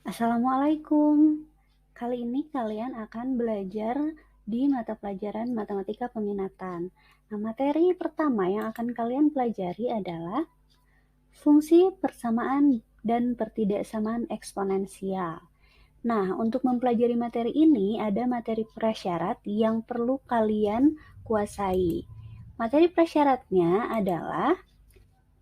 Assalamualaikum. Kali ini kalian akan belajar di mata pelajaran Matematika Peminatan. Nah, materi pertama yang akan kalian pelajari adalah fungsi persamaan dan pertidaksamaan eksponensial. Nah, untuk mempelajari materi ini ada materi prasyarat yang perlu kalian kuasai. Materi prasyaratnya adalah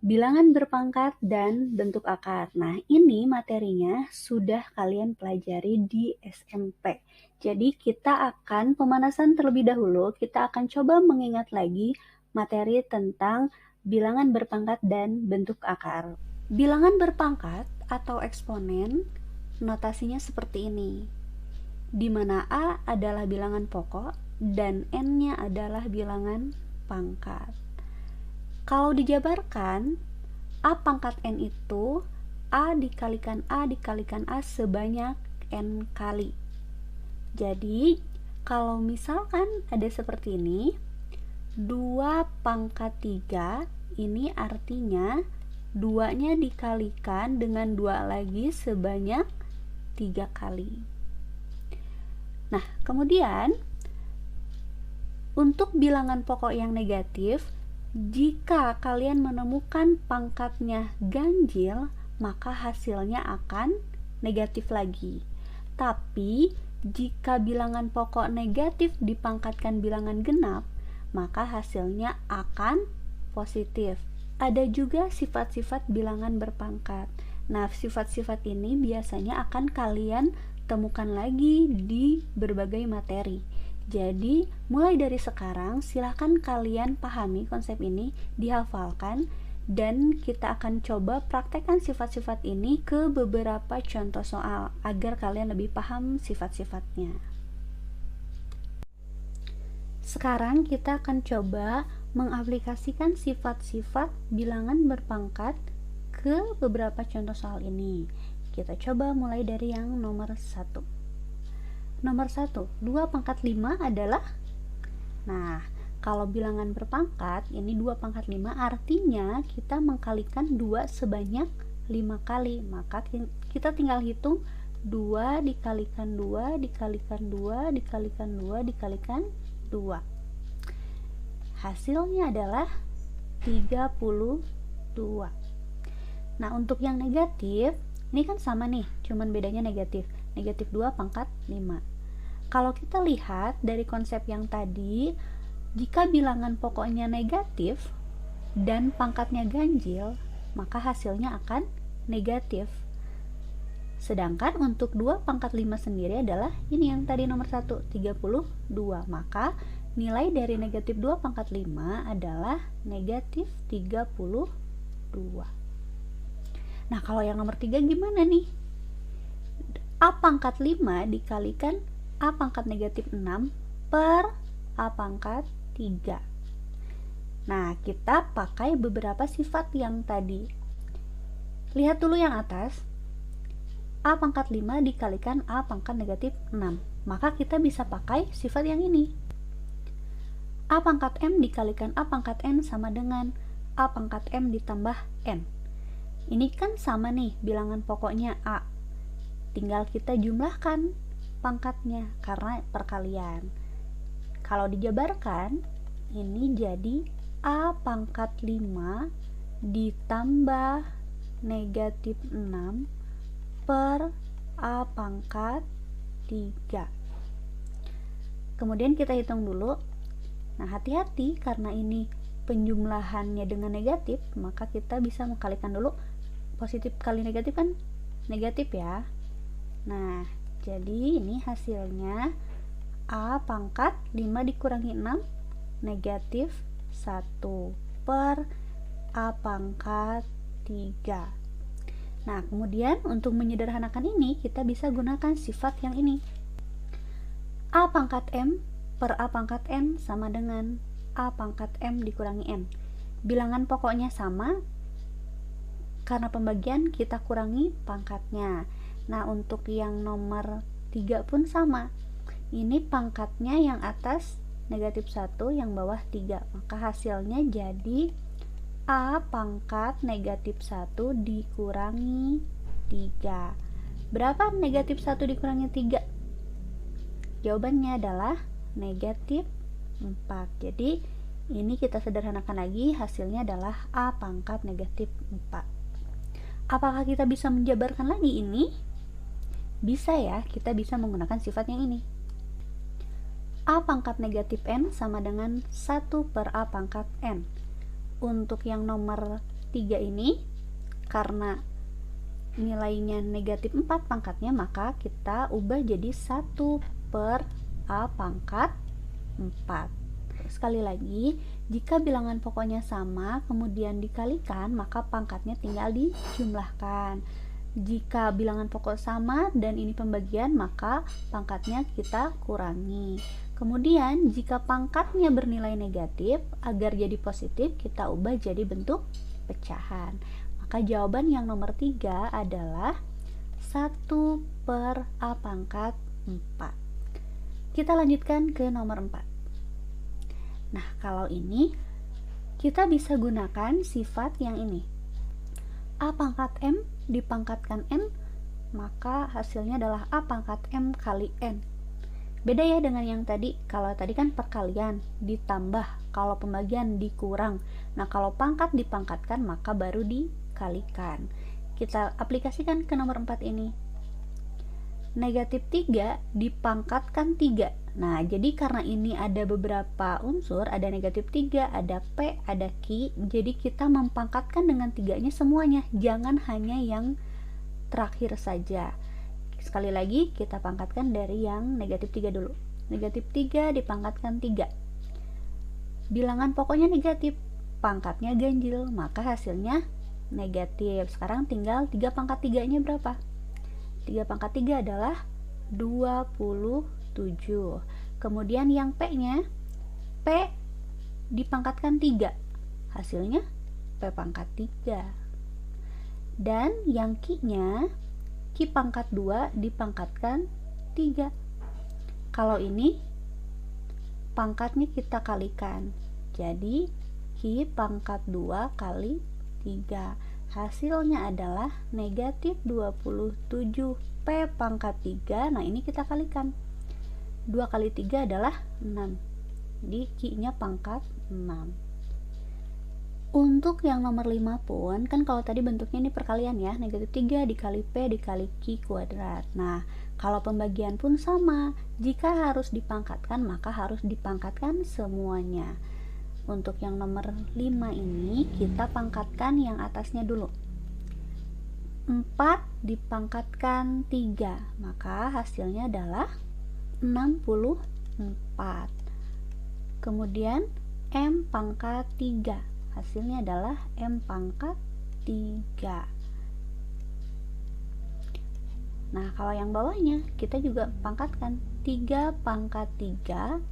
bilangan berpangkat dan bentuk akar. Nah, ini materinya sudah kalian pelajari di SMP. Jadi, kita akan pemanasan terlebih dahulu. Kita akan coba mengingat lagi materi tentang bilangan berpangkat dan bentuk akar. Bilangan berpangkat atau eksponen, notasinya seperti ini, di mana A adalah bilangan pokok dan N-nya adalah bilangan pangkat. Kalau dijabarkan, A pangkat N itu A dikalikan A sebanyak N kali. Jadi, kalau misalkan ada seperti ini, 2 pangkat 3, ini artinya 2-nya dikalikan dengan 2 lagi sebanyak 3 kali. Nah, kemudian, untuk bilangan pokok yang negatif, jika kalian menemukan pangkatnya ganjil, maka hasilnya akan negatif lagi. Tapi, jika bilangan pokok negatif dipangkatkan bilangan genap, maka hasilnya akan positif. Ada juga sifat-sifat bilangan berpangkat. Nah, sifat-sifat ini biasanya akan kalian temukan lagi di berbagai materi. Jadi, mulai dari sekarang, silahkan kalian pahami konsep ini, dihafalkan, dan kita akan coba praktekkan sifat-sifat ini ke beberapa contoh soal, agar kalian lebih paham sifat-sifatnya. Sekarang kita akan coba mengaplikasikan sifat-sifat bilangan berpangkat ke beberapa contoh soal ini. Kita coba mulai dari yang nomor 1. Nomor 1, 2 pangkat 5 adalah, nah, kalau bilangan berpangkat, ini 2 pangkat 5 artinya kita mengkalikan 2 sebanyak 5 kali. Maka kita tinggal hitung 2 dikalikan 2, dikalikan 2, dikalikan 2, dikalikan 2. Hasilnya adalah 32. Nah, untuk yang negatif, ini kan sama nih, cuman bedanya negatif. Negatif 2 pangkat 5. Kalau kita lihat dari konsep yang tadi, jika bilangan pokoknya negatif dan pangkatnya ganjil, maka hasilnya akan negatif. Sedangkan untuk 2 pangkat 5 sendiri adalah ini yang tadi nomor 1, 32. Maka nilai dari negatif 2 pangkat 5 adalah negatif 32. Nah, kalau yang nomor 3 gimana nih? A pangkat 5 dikalikan A pangkat negatif 6 per A pangkat 3. Nah, kita pakai beberapa sifat yang tadi. Lihat dulu yang atas. A pangkat 5 dikalikan A pangkat negatif 6. Maka kita bisa pakai sifat yang ini. A pangkat M dikalikan A pangkat N sama dengan A pangkat M ditambah N. Ini kan sama nih bilangan pokoknya A. Tinggal kita jumlahkan pangkatnya karena perkalian. Kalau dijabarkan, ini jadi A pangkat 5 ditambah negatif 6 per A pangkat 3. Kemudian kita hitung dulu. Nah, hati-hati karena ini penjumlahannya dengan negatif, maka kita bisa mengkalikan dulu. Positif kali negatif kan negatif ya. Nah, jadi ini hasilnya A pangkat 5 dikurangi 6 negatif 1 per A pangkat 3. Nah, kemudian untuk menyederhanakan ini kita bisa gunakan sifat yang ini. A pangkat M per A pangkat N sama dengan A pangkat M dikurangi N. Bilangan pokoknya sama, karena pembagian kita kurangi pangkatnya. Nah, untuk yang nomor 3 pun sama. Ini pangkatnya yang atas negatif 1, yang bawah 3. Maka hasilnya jadi A pangkat negatif 1 dikurangi 3. Berapa negatif 1 dikurangi 3? Jawabannya adalah negatif 4. Jadi ini kita sederhanakan lagi, hasilnya adalah A pangkat negatif 4. Apakah kita bisa menjabarkan lagi ini? Bisa ya, kita bisa menggunakan sifat yang ini. A pangkat negatif N sama dengan 1 per A pangkat N. Untuk yang nomor 3 ini, karena nilainya negatif 4 pangkatnya, maka kita ubah jadi 1 per A pangkat 4. Sekali lagi, jika bilangan pokoknya sama kemudian dikalikan, maka pangkatnya tinggal dijumlahkan. Jika bilangan pokok sama dan ini pembagian, maka pangkatnya kita kurangi. Kemudian jika pangkatnya bernilai negatif, agar jadi positif kita ubah jadi bentuk pecahan. Maka jawaban yang nomor 3 adalah 1 per A pangkat 4. Kita lanjutkan ke nomor 4. Nah, kalau ini kita bisa gunakan sifat yang ini. A pangkat M dipangkatkan N, maka hasilnya adalah A pangkat M kali N. Beda ya dengan yang tadi. Kalau tadi kan perkalian ditambah, kalau pembagian dikurang. Nah, kalau pangkat dipangkatkan maka baru dikalikan. Kita aplikasikan ke nomor 4 ini. Negatif 3 dipangkatkan 3. Nah, jadi karena ini ada beberapa unsur, ada negatif 3, ada P, ada Q, jadi kita mempangkatkan dengan 3-nya semuanya, jangan hanya yang terakhir saja. Sekali lagi, kita pangkatkan dari yang negatif 3 dulu. Negatif 3 dipangkatkan 3. Bilangan pokoknya negatif, pangkatnya ganjil, maka hasilnya negatif. Sekarang tinggal 3 pangkat 3-nya berapa? 3 pangkat 3 adalah 27. Kemudian yang P-nya, P dipangkatkan 3. Hasilnya P pangkat 3. Dan yang Q-nya, Q pangkat 2 dipangkatkan 3. Kalau ini pangkatnya kita kalikan. Jadi Q pangkat 2 kali 3. Hasilnya adalah negatif 27 P pangkat 3. Nah, ini kita kalikan. 2 kali 3 adalah 6. Jadi Q-nya pangkat 6. Untuk yang nomor 5 pun, kan kalau tadi bentuknya ini perkalian ya, negatif 3 dikali P dikali Q kuadrat. Nah, kalau pembagian pun sama. Jika harus dipangkatkan, maka harus dipangkatkan semuanya. Untuk yang nomor 5 ini, kita pangkatkan yang atasnya dulu. 4 dipangkatkan 3, maka hasilnya adalah 64. Kemudian M pangkat 3, hasilnya adalah M pangkat 3. Nah, kalau yang bawahnya kita juga pangkatkan. 3 pangkat 3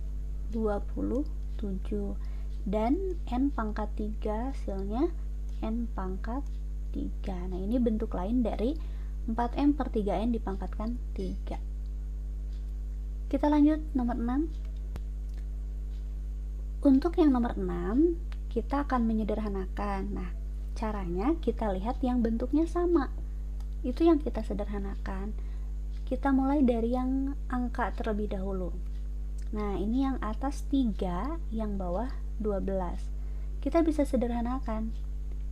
27, dan N pangkat 3 hasilnya N pangkat 3. Nah, ini bentuk lain dari 4M per 3N dipangkatkan 3. Kita lanjut nomor 6. Untuk yang nomor 6, kita akan menyederhanakan. Nah, caranya kita lihat yang bentuknya sama. Itu yang kita sederhanakan. Kita mulai dari yang angka terlebih dahulu. Nah, ini yang atas 3, yang bawah 12. Kita bisa sederhanakan.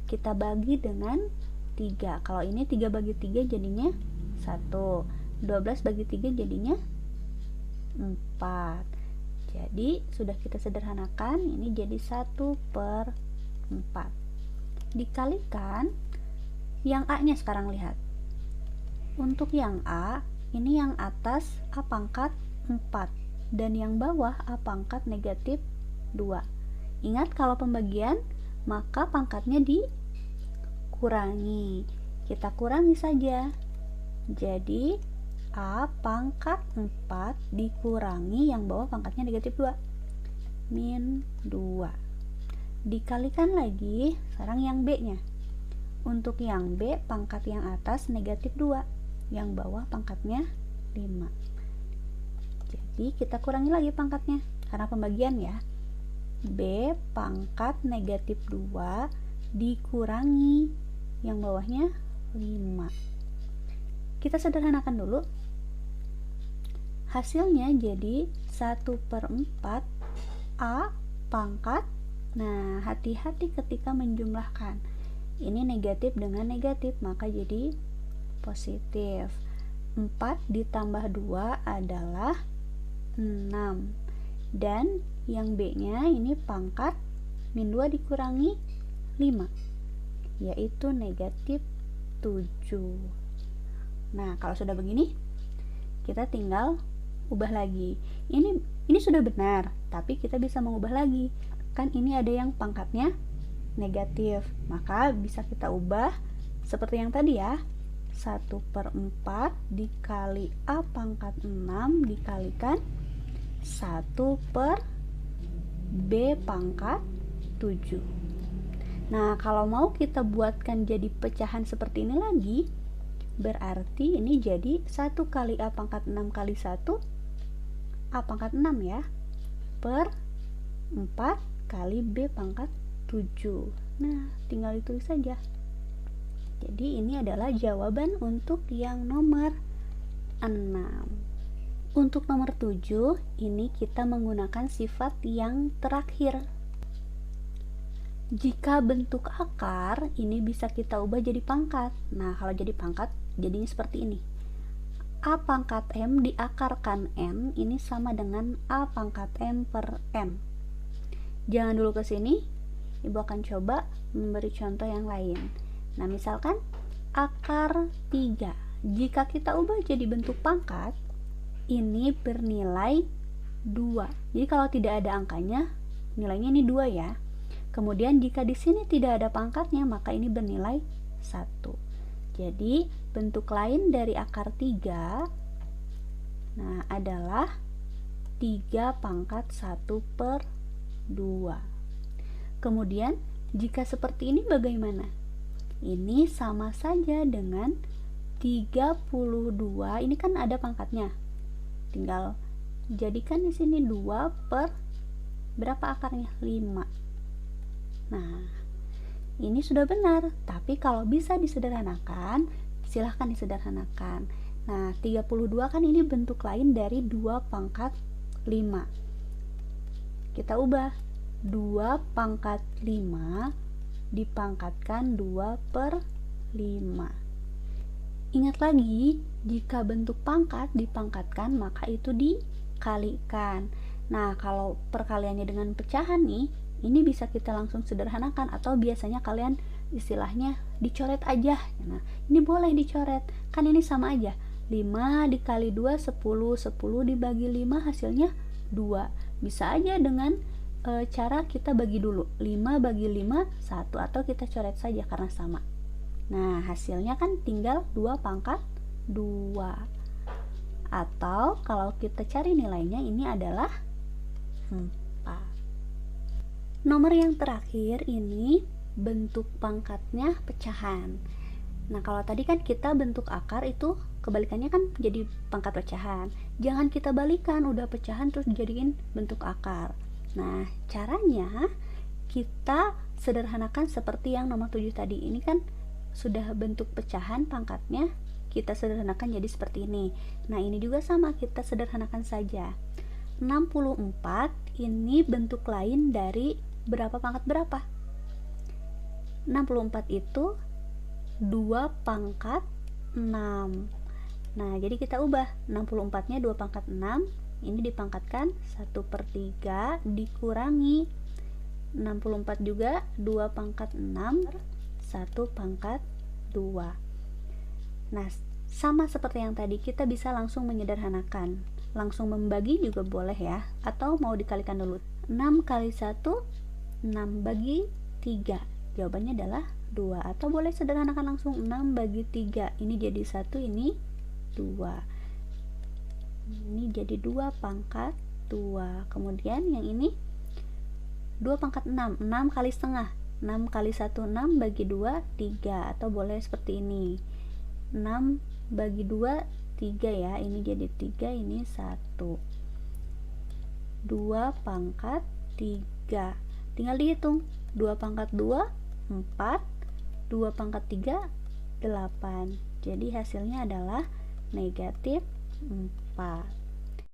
Kita bagi dengan 3. Kalau ini 3 bagi 3 jadinya 1. 12 bagi 3 jadinya 4. Jadi sudah kita sederhanakan, ini jadi 1 per 4. Dikalikan yang A-nya sekarang lihat. Untuk yang A, ini yang atas A pangkat 4 dan yang bawah A pangkat negatif 2. Ingat kalau pembagian maka pangkatnya dikurangi. Kita kurangi saja. Jadi A pangkat 4 dikurangi yang bawah pangkatnya negatif 2, min 2. Dikalikan lagi, sekarang yang B-nya. Untuk yang B, pangkat yang atas negatif 2, yang bawah pangkatnya 5. Jadi kita kurangi lagi pangkatnya, karena pembagian ya. B pangkat negatif 2 dikurangi yang bawahnya 5. Kita sederhanakan dulu. Hasilnya jadi 1/4 A pangkat. Nah, hati-hati ketika menjumlahkan. Ini negatif dengan negatif, maka jadi positif. 4 ditambah 2 adalah 6. Dan yang B-nya ini pangkat min 2 dikurangi 5, yaitu negatif 7. Nah, kalau sudah begini, kita tinggal ubah lagi. Ini sudah benar, tapi kita bisa mengubah lagi. Kan ini ada yang pangkatnya negatif, maka bisa kita ubah seperti yang tadi ya. 1/4 dikali A pangkat 6 dikalikan 1 per B pangkat 7. Nah, kalau mau kita buatkan jadi pecahan seperti ini lagi, berarti ini jadi 1 kali A pangkat 6 kali 1 A pangkat 6 ya, per 4 kali B pangkat 7. Nah, tinggal ditulis saja. Jadi ini adalah jawaban untuk yang nomor 6. Untuk nomor 7, ini kita menggunakan sifat yang terakhir. Jika bentuk akar, ini bisa kita ubah jadi pangkat. Nah, kalau jadi pangkat, jadinya seperti ini. A pangkat M diakarkan N, ini sama dengan A pangkat M per N. Jangan dulu ke sini, Ibu akan coba memberi contoh yang lain. Nah, misalkan akar 3. Jika kita ubah jadi bentuk pangkat, ini bernilai 2. Jadi kalau tidak ada angkanya, nilainya ini 2 ya. Kemudian jika di sini tidak ada pangkatnya, maka ini bernilai 1. Jadi bentuk lain dari akar 3 adalah 3 pangkat 1 per 2. Kemudian jika seperti ini bagaimana? Ini sama saja dengan 32. Ini kan ada pangkatnya. Tinggal jadikan di sini 2 per berapa akarnya? 5. Nah, ini sudah benar, tapi kalau bisa disederhanakan, silahkan disederhanakan. Nah, 32 kan ini bentuk lain dari 2 pangkat 5. Kita ubah 2 pangkat 5 dipangkatkan 2 per 5. Ingat lagi, jika bentuk pangkat dipangkatkan, maka itu dikalikan. Nah, kalau perkaliannya dengan pecahan nih, ini bisa kita langsung sederhanakan, atau biasanya kalian istilahnya dicoret aja. Nah, ini boleh dicoret, kan ini sama aja. 5 dikali 2 10, 10 dibagi 5 hasilnya 2. Bisa aja dengan cara kita bagi dulu, 5 bagi 5 1, atau kita coret saja karena sama. Nah, hasilnya kan tinggal 2 pangkat 2. Atau kalau kita cari nilainya, ini adalah 4. Nomor yang terakhir ini bentuk pangkatnya pecahan. Nah, kalau tadi kan kita bentuk akar itu kebalikannya kan jadi pangkat pecahan. Jangan kita balikan, udah pecahan terus dijadiin bentuk akar. Nah, caranya kita sederhanakan seperti yang nomor 7 tadi. Ini kan sudah bentuk pecahan pangkatnya, kita sederhanakan jadi seperti ini. Nah, ini juga sama, kita sederhanakan saja. 64 ini bentuk lain dari berapa pangkat berapa? 64 itu 2 pangkat 6. Nah, jadi kita ubah 64 nya 2 pangkat 6, ini dipangkatkan 1/3 dikurangi 64 juga 2 pangkat 6 1 pangkat 2. Nah, sama seperti yang tadi, kita bisa langsung menyederhanakan, langsung membagi juga boleh ya, atau mau dikalikan dulu. 6 kali 1 6 bagi 3, jawabannya adalah 2. Atau boleh sederhanakan langsung 6 bagi 3, ini jadi 1, ini 2. Ini jadi 2 pangkat 2. Kemudian yang ini 2 pangkat 6, 6 kali setengah, 6 kali 1 6 bagi 2 3, atau boleh seperti ini 6 bagi 2 3 ya, ini jadi 3, ini 1. 2 pangkat 3, tinggal dihitung, 2 pangkat 2 4, 2 pangkat 3 8, Jadi hasilnya adalah negatif 4.